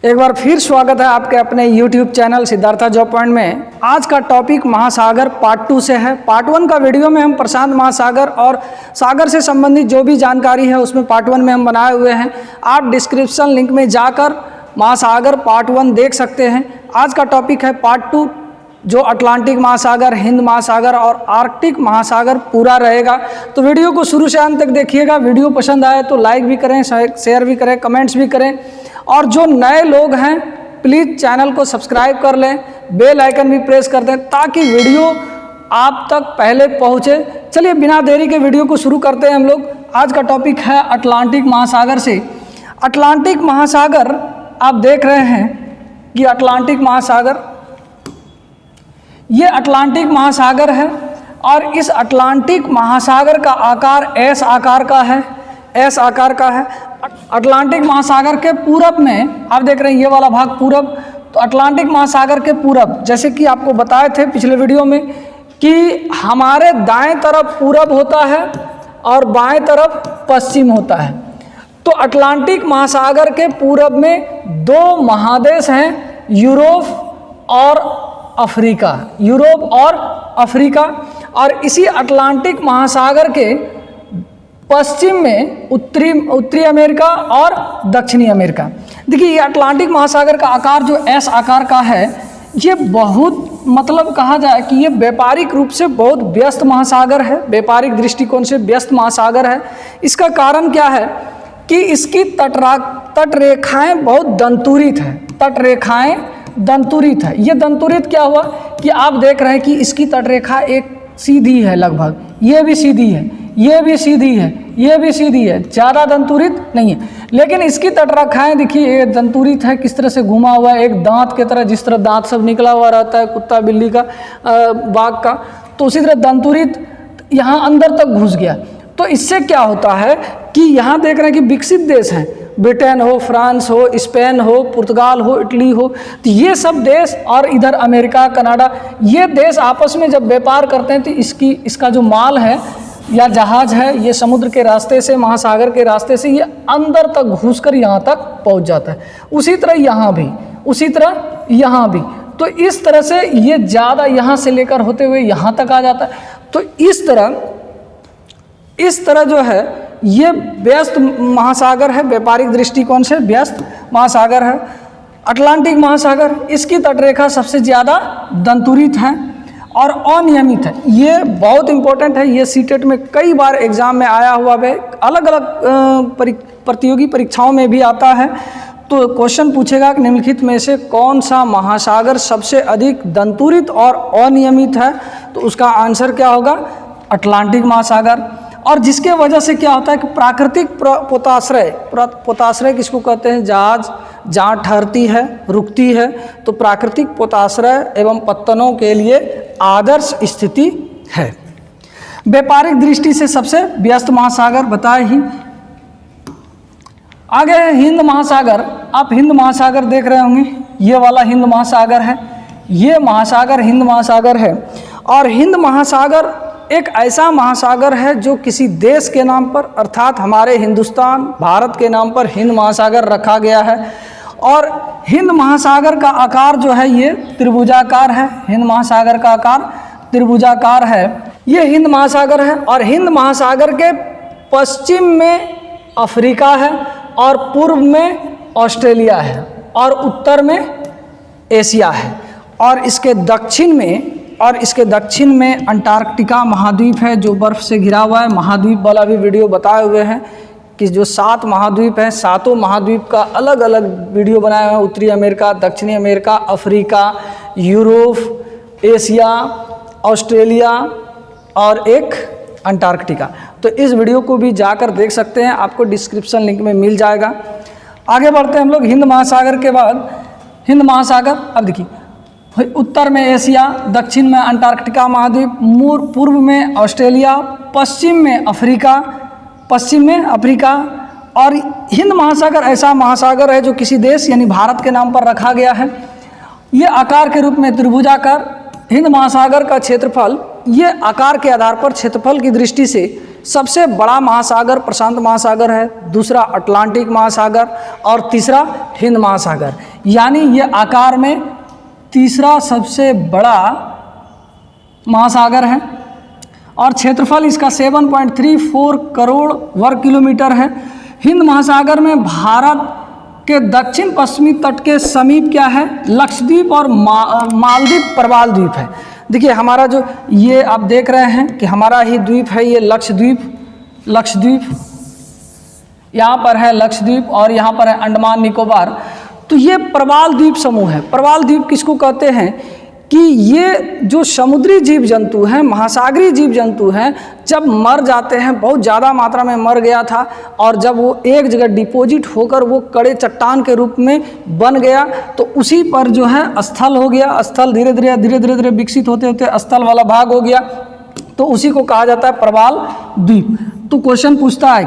एक बार फिर स्वागत है आपके अपने YouTube channel Siddhartha job point में। आज का टॉपिक महासागर पार्ट 2 से है। पार्ट 1 का वीडियो में हम प्रशांत महासागर और सागर से संबंधित जो भी जानकारी है उसमें पार्ट 1 में हम बनाए हुए हैं। आप डिस्क्रिप्शन लिंक में जाकर महासागर पार्ट 1 देख सकते हैं। आज का टॉपिक है पार्ट 2, जो अटलांटिक महासागर, हिंद महासागर और आर्कटिक महासागर पूरा रहेगा। तो वीडियो को शुरू से अंत तक देखिएगा। वीडियो पसंद आए तो लाइक भी करें, शेयर भी करें, कमेंट्स भी करें। और जो नए लोग हैं प्लीज़ चैनल को सब्सक्राइब कर लें, बेल आइकन भी प्रेस कर दें ताकि वीडियो आप तक पहले पहुंचे। चलिए बिना देरी के वीडियो को शुरू करते हैं हम लोग। आज का टॉपिक है अटलांटिक महासागर से। अटलांटिक महासागर आप देख रहे हैं कि अटलांटिक महासागर, ये अटलांटिक महासागर है और इस अटलांटिक महासागर का आकार एस आकार का है, एस आकार का है। अटलांटिक महासागर के पूरब में आप देख रहे हैं ये वाला भाग पूरब। तो अटलांटिक महासागर के पूरब, जैसे कि आपको बताए थे पिछले वीडियो में कि हमारे दाएं तरफ पूरब होता है और बाएं तरफ पश्चिम होता है। तो अटलांटिक महासागर के पूरब में दो महादेश हैं, यूरोप और अफ्रीका, यूरोप और अफ्रीका। और इसी अटलांटिक महासागर के पश्चिम में उत्तरी अमेरिका और दक्षिणी अमेरिका। देखिए ये अटलांटिक महासागर का आकार जो एस आकार का है, ये बहुत मतलब कहा जाए कि ये व्यापारिक रूप से बहुत व्यस्त महासागर है, व्यापारिक दृष्टिकोण से व्यस्त महासागर है। इसका कारण क्या है कि इसकी तटरेखाएं बहुत दंतुरित हैं, तटरेखाएं दंतुरित है। ये दंतुरित क्या हुआ कि आप देख रहे हैं कि इसकी तटरेखा एक सीधी है, लगभग ये भी सीधी है, ये भी सीधी है, ये भी सीधी है, ज़्यादा दंतुरित नहीं है। लेकिन इसकी तटरेखाएं देखिए ये दंतुरित है, किस तरह से घुमा हुआ है, एक दांत की तरह, जिस तरह दांत सब निकला हुआ रहता है कुत्ता बिल्ली का, बाघ का, तो उसी तरह दंतुरित यहाँ अंदर तक घुस गया। तो इससे क्या होता है कि यहाँ देख रहे हैं कि विकसित देश हैं, ब्रिटेन हो, फ्रांस हो, स्पेन हो, पुर्तगाल हो, इटली हो, तो ये सब देश और इधर अमेरिका, कनाडा, ये देश आपस में जब व्यापार करते हैं तो इसका जो माल है या जहाज़ है ये समुद्र के रास्ते से, महासागर के रास्ते से ये अंदर तक घुसकर यहाँ तक पहुँच जाता है। उसी तरह यहाँ भी, उसी तरह यहाँ भी। तो इस तरह से ये ज़्यादा यहाँ से लेकर होते हुए यहाँ तक आ जाता है। तो इस तरह जो है ये व्यस्त महासागर है, व्यापारिक दृष्टिकोण से व्यस्त महासागर है अटलांटिक महासागर। इसकी तटरेखा सबसे ज़्यादा दंतुरित है और अनियमित है। ये बहुत इंपॉर्टेंट है, ये सीटेट में कई बार एग्जाम में आया हुआ है, अलग अलग प्रतियोगी परीक्षाओं में भी आता है। तो क्वेश्चन पूछेगा कि निम्नलिखित में से कौन सा महासागर सबसे अधिक दंतुरित और अनियमित है, तो उसका आंसर क्या होगा, अटलांटिक महासागर। और जिसके वजह से क्या होता है कि प्राकृतिक पोताश्रय किसको कहते हैं, जहाज जहाँ ठहरती है, रुकती है, तो प्राकृतिक पोताश्रय एवं पत्तनों के लिए आदर्श स्थिति है। व्यापारिक दृष्टि से सबसे व्यस्त महासागर बताए ही। आगे है हिंद महासागर। आप हिंद महासागर देख रहे होंगे, ये वाला हिंद महासागर है, ये महासागर हिंद महासागर है। और हिंद महासागर एक ऐसा महासागर है जो किसी देश के नाम पर, अर्थात हमारे हिंदुस्तान भारत के नाम पर हिंद महासागर रखा गया है। और हिंद महासागर का आकार जो है ये त्रिभुजाकार है, हिंद महासागर का आकार त्रिभुजाकार है। ये हिंद महासागर है और हिंद महासागर के पश्चिम में अफ्रीका है और पूर्व में ऑस्ट्रेलिया है और उत्तर में एशिया है। और इसके दक्षिण में अंटार्कटिका महाद्वीप है जो बर्फ़ से घिरा हुआ है। महाद्वीप वाला भी वीडियो बताए हुए हैं कि जो 7 महाद्वीप हैं, सातों महाद्वीप का अलग अलग वीडियो बनाया हुआ है। उत्तरी अमेरिका, दक्षिणी America, Africa, Europe, Asia, Australia और एक अंटार्कटिका। तो इस वीडियो को भी जाकर देख सकते हैं, आपको डिस्क्रिप्शन लिंक में मिल जाएगा। आगे बढ़ते हैं हम लोग हिंद महासागर के बाद। हिंद महासागर अब देखिए, उत्तर में एशिया, दक्षिण में अंटार्कटिका महाद्वीप, पूर्व में ऑस्ट्रेलिया, पश्चिम में अफ्रीका। और हिंद महासागर ऐसा महासागर है जो किसी देश यानी भारत के नाम पर रखा गया है। ये आकार के रूप में त्रिभुजाकार। हिंद महासागर का क्षेत्रफल, ये आकार के आधार पर क्षेत्रफल की दृष्टि से सबसे बड़ा महासागर प्रशांत महासागर है, दूसरा अटलांटिक महासागर और तीसरा हिंद महासागर। यानी ये आकार में तीसरा सबसे बड़ा महासागर है और क्षेत्रफल इसका 7.34 करोड़ वर्ग किलोमीटर है। हिंद महासागर में भारत के दक्षिण पश्चिमी तट के समीप क्या है, लक्षद्वीप और मालदीव प्रवाल द्वीप है। देखिए हमारा जो ये आप देख रहे हैं कि हमारा ही द्वीप है ये लक्षद्वीप, यहाँ पर है लक्षद्वीप और यहाँ पर है अंडमान निकोबार। तो ये प्रवाल द्वीप समूह है। प्रवाल द्वीप किसको कहते हैं कि ये जो समुद्री जीव जंतु हैं, महासागरीय जीव जंतु हैं, जब मर जाते हैं, बहुत ज़्यादा मात्रा में मर गया था और जब वो एक जगह डिपॉजिट होकर वो कड़े चट्टान के रूप में बन गया तो उसी पर जो है स्थल हो गया। स्थल धीरे धीरे विकसित होते होते स्थल वाला भाग हो गया, तो उसी को कहा जाता है प्रवाल द्वीप। तो क्वेश्चन पूछता है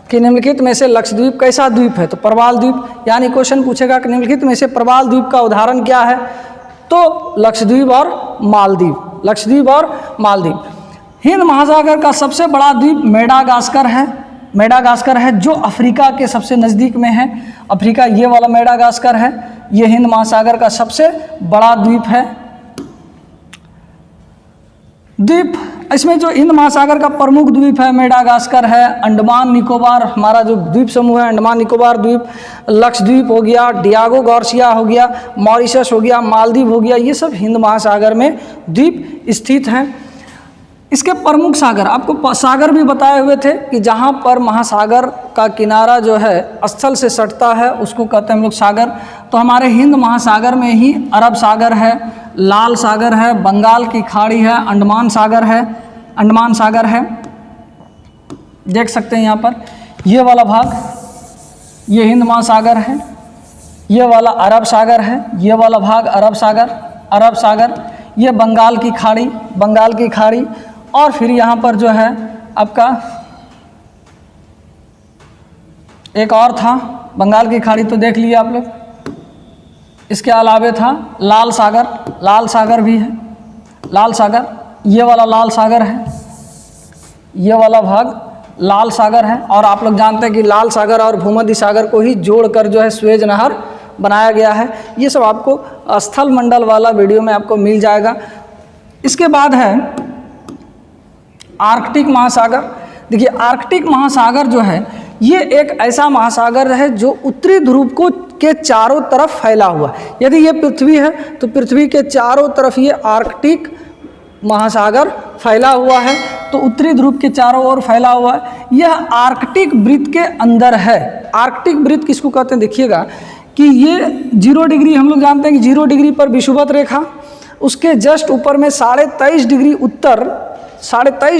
कि निम्नलिखित में से लक्षद्वीप कैसा द्वीप है, तो प्रवाल द्वीप। यानी क्वेश्चन पूछेगा कि निम्नलिखित में से प्रवाल द्वीप का उदाहरण क्या है, तो लक्षद्वीप और मालदीव। हिंद महासागर का सबसे बड़ा द्वीप मेडागास्कर है जो अफ्रीका के सबसे नज़दीक में है। अफ्रीका ये वाला मेडागास्कर है, ये हिंद महासागर का सबसे बड़ा द्वीप है। द्वीप इसमें जो हिंद महासागर का प्रमुख द्वीप है मेडागास्कर है, अंडमान निकोबार हमारा जो द्वीप समूह है, अंडमान निकोबार द्वीप, लक्षद्वीप हो गया, डियागो गार्सिया हो गया, मॉरिशस हो गया, मालदीव हो गया, ये सब हिंद महासागर में द्वीप स्थित हैं। इसके प्रमुख सागर, आपको सागर भी बताए हुए थे कि जहाँ पर महासागर का किनारा जो है स्थल से सटता है उसको कहते हैं हम लोग सागर। तो हमारे हिंद महासागर में ही अरब सागर है, लाल सागर है, बंगाल की खाड़ी है, अंडमान सागर है। देख सकते हैं यहाँ पर ये वाला भाग ये हिंद महासागर है, ये वाला अरब सागर है, ये वाला भाग अरब सागर, ये बंगाल की खाड़ी और फिर यहाँ पर जो है आपका एक और था बंगाल की खाड़ी, तो देख लिया आप लोग। इसके अलावे था लाल सागर भी है, ये वाला लाल सागर है, ये वाला भाग लाल सागर है। और आप लोग जानते हैं कि लाल सागर और भूमध्य सागर को ही जोड़कर जो है स्वेज नहर बनाया गया है। ये सब आपको स्थल मंडल वाला वीडियो में आपको मिल जाएगा। इसके बाद है आर्कटिक महासागर। देखिए आर्कटिक महासागर जो है ये एक ऐसा महासागर है जो उत्तरी ध्रुव के चारों तरफ फैला हुआ है। यदि ये पृथ्वी है तो पृथ्वी के चारों तरफ ये आर्कटिक महासागर फैला हुआ है, तो उत्तरी ध्रुव के चारों ओर फैला हुआ है। यह आर्कटिक वृत्त के अंदर है। आर्कटिक वृत्त किसको कहते हैं, देखिएगा कि ये 0 डिग्री, हम लोग जानते हैं कि 0 डिग्री पर विषुवत रेखा, उसके जस्ट ऊपर में 23.5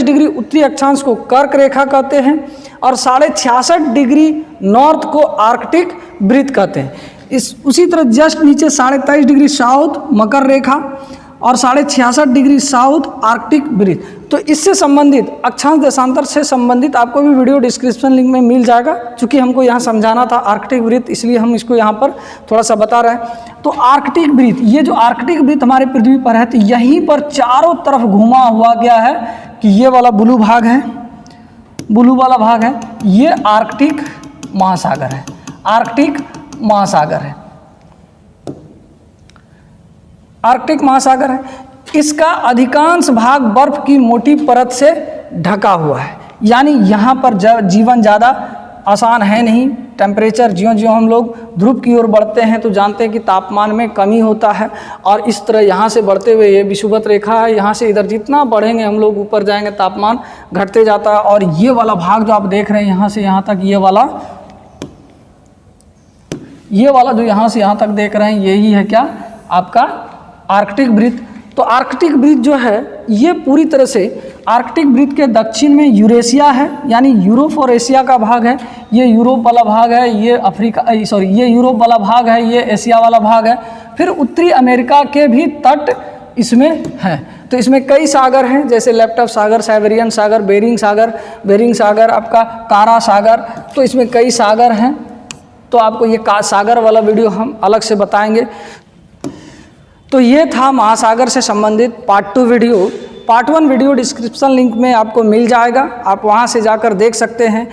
डिग्री उत्तरी अक्षांश को कर्क रेखा कहते हैं और 66.5 डिग्री नॉर्थ को आर्कटिक वृत्त कहते हैं। उसी तरह जस्ट नीचे 23.5 डिग्री साउथ मकर रेखा और 66.5 डिग्री साउथ आर्कटिक वृत्त। तो इससे संबंधित अक्षांश देशांतर से संबंधित आपको भी वीडियो डिस्क्रिप्शन लिंक में मिल जाएगा। चूँकि हमको यहाँ समझाना था आर्कटिक वृत्त, इसलिए हम इसको यहाँ पर थोड़ा सा बता रहे हैं। तो आर्कटिक वृत्त, ये जो आर्कटिक वृत्त हमारे पृथ्वी पर है, तो यहीं पर चारों तरफ घुमा हुआ गया है कि ये वाला ब्लू वाला भाग है, ये आर्कटिक महासागर है। इसका अधिकांश भाग बर्फ की मोटी परत से ढका हुआ है, यानी यहाँ पर जीवन ज़्यादा आसान है नहीं। टेम्परेचर ज्यों हम लोग ध्रुव की ओर बढ़ते हैं तो जानते हैं कि तापमान में कमी होता है, और इस तरह यहाँ से बढ़ते हुए ये विषुवत रेखा है, यहाँ से इधर जितना बढ़ेंगे हम लोग ऊपर जाएंगे तापमान घटते जाता है। और ये वाला भाग जो आप देख रहे हैं यहाँ से यहाँ तक, ये वाला जो यहाँ से यहाँ तक देख रहे हैं, यही है क्या आपका आर्कटिक वृत्त। तो आर्कटिक वृत्त जो है ये पूरी तरह से आर्कटिक वृत्त के दक्षिण में यूरेशिया है, यानी यूरोप और एशिया का भाग है। ये यूरोप वाला भाग है, ये यूरोप वाला भाग है, ये एशिया वाला भाग है। फिर उत्तरी अमेरिका के भी तट इसमें हैं। तो इसमें कई सागर हैं, जैसे लेप्टव सागर, साइबेरियन सागर, बेरिंग सागर, आपका कारा सागर। तो इसमें कई सागर हैं, तो आपको ये सागर वाला वीडियो हम अलग से बताएंगे। तो ये था महासागर से संबंधित part 2 video. Part 1 video description link में आपको मिल जाएगा, आप वहाँ से जाकर देख सकते हैं।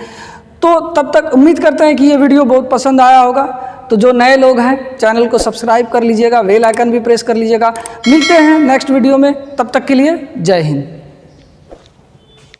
तो तब तक उम्मीद करते हैं कि ये वीडियो बहुत पसंद आया होगा। तो तो जो नए लोग हैं चैनल को सब्सक्राइब कर लीजिएगा, बेल आइकन भी प्रेस कर लीजिएगा। मिलते हैं नेक्स्ट वीडियो में, तब तक के लिए जय हिंद।